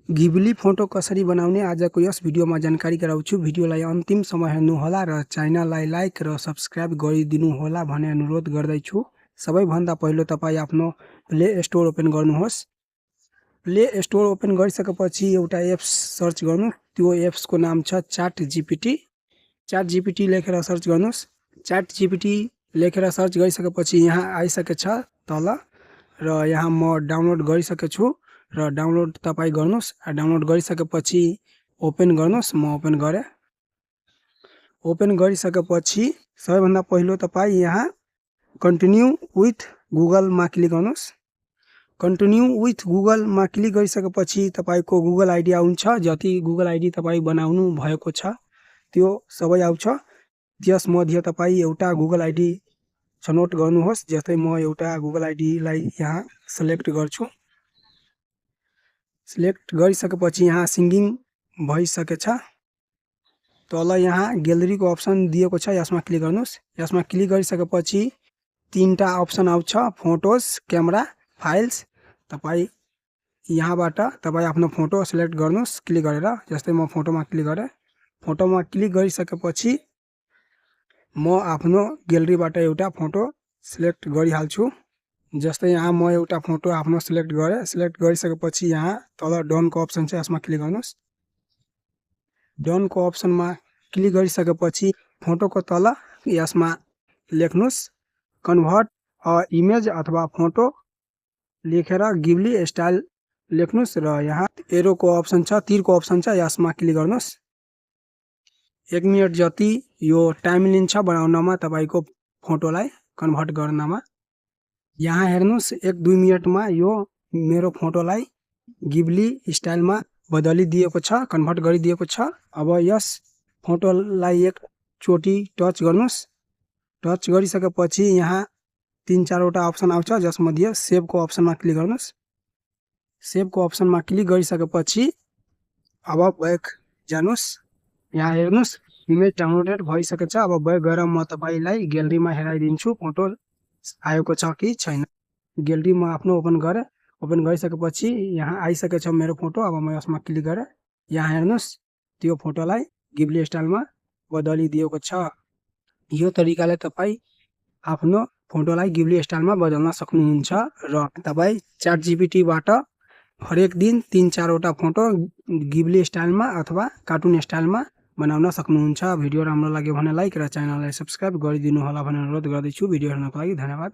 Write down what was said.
Ghibli photo कसरी बनाउने आजको यस भिडियोमा जानकारी गराउँछु। भिडियोलाई अन्तिमसम्म हेर्नुहोला र च्यानललाई लाइक र सब्स्क्राइब गरिदिनुहोला भन्ने अनुरोध गर्दैछु। सबैभन्दा पहिलो तपाईँ आफ्नो प्ले स्टोर ओपन गर्नुहोस्। प्ले स्टोर ओपन गरिसकेपछि एउटा एप्स सर्च गर्नु। त्यो एप्सको नाम छ च्याट जीपीटी। च्याट जीपीटी लेखेर सर्च गर्नुहोस्। च्याट जीपीटी लेखेर सर्च गरिसकेपछि यहाँ आइसकेछ तल र यहाँ म डाउनलोड गरिसकेछु र डाउनलोड तपाईँ गर्नुहोस्। डाउनलोड गरिसकेपछि ओपन गर्नुहोस्। म ओपन गरेँ। ओपन गरिसकेपछि सबैभन्दा पहिलो तपाईँ यहाँ कन्टिन्यू विथ गुगलमा क्लिक गर्नुहोस्। कन्टिन्यू विथ गुगलमा क्लिक गरिसकेपछि तपाईँको गुगल आइडी आउँछ। जति गुगल आइडी तपाईँ बनाउनु भएको छ त्यो सबै आउँछ। त्यसमध्ये तपाईँ एउटा गुगल आइडी छनौट गर्नुहोस्। जस्तै म एउटा गुगल आइडीलाई यहाँ सेलेक्ट गर्छु। सिलेक्ट गरिसकेपछि यहाँ सिङ्गिङ भइसकेछ। तल यहाँ ग्यालेरीको अप्सन दिएको छ, यसमा क्लिक गर्नुहोस्। यसमा क्लिक गरिसकेपछि तीनटा अप्सन आउँछ, फोटोज, क्यामेरा, फाइल्स। तपाईँ यहाँबाट तपाईँ आफ्नो फोटो सिलेक्ट गर्नुहोस् क्लिक गरेर। जस्तै म फोटोमा क्लिक गरेँ। फोटोमा क्लिक गरिसकेपछि म आफ्नो ग्यालेरीबाट एउटा फोटो सिलेक्ट गरिहाल्छु। जस्तै यहाँ म एउटा फोटो आफ्नो सिलेक्ट गरेँ। सिलेक्ट गरिसकेपछि यहाँ तल डनको अप्सन छ, यसमा क्लिक गर्नुहोस्। डनको अप्सनमा क्लिक गरिसकेपछि फोटोको तल यसमा लेख्नुहोस् कन्भर्ट अ इमेज अथवा फोटो लेखेर गिबली स्टाइल लेख्नुहोस् र यहाँ एरोको अप्सन छ, तीरको अप्सन छ, यसमा क्लिक गर्नुहोस्। 1 मिनट जति यो टाइम लिन्छ बनाउनमा, तपाईको फोटोलाई कन्भर्ट गर्नमा। यहाँ हेर्नुहोस् 1-2 मिनटमा यो मेरो फोटोलाई गिबली स्टाइलमा बदलिदिएको छ, कन्भर्ट गरिदिएको छ। अब यस फोटोलाई एकचोटि टच गर्नुहोस्। टच गरिसकेपछि यहाँ 3-4 वटा अप्सन आउँछ, जसमध्ये सेभको अप्सनमा क्लिक गर्नुहोस्। सेभको अप्सनमा क्लिक गरिसकेपछि अब ब्याक जानुहोस्। यहाँ हेर्नुहोस् इमेज डाउनलोडेड भइसकेछ। अब ब्याक गएर म तपाईलाई ग्यालेरीमा हेराइदिन्छु फोटो आएको छ कि छैन। ग्यालेरी म आफ्नो ओपन गरेँ। ओपन गरिसकेपछि यहाँ आइसकेछ मेरो फोटो। अब म यसमा क्लिक गरेँ। यहाँ हेर्नुहोस् त्यो फोटोलाई गिबली स्टाइलमा बदलिदिएको छ। यो तरिकाले तपाईँ आफ्नो फोटोलाई गिबली स्टाइलमा बदल्न सक्नुहुन्छ र तपाईँ च्याट जीपीटीबाट हरेक दिन 3-4 वटा फोटो गिबली स्टाइलमा अथवा कार्टुन स्टाइलमा बनाउन सक्नुहुन्छ। भिडियो राम्रो लाग्यो भने लाइक र च्यानललाई सब्स्क्राइब गरिदिनु होला भन्ने अनुरोध गर्दैछु। भिडियो हेर्नको लागि धन्यवाद।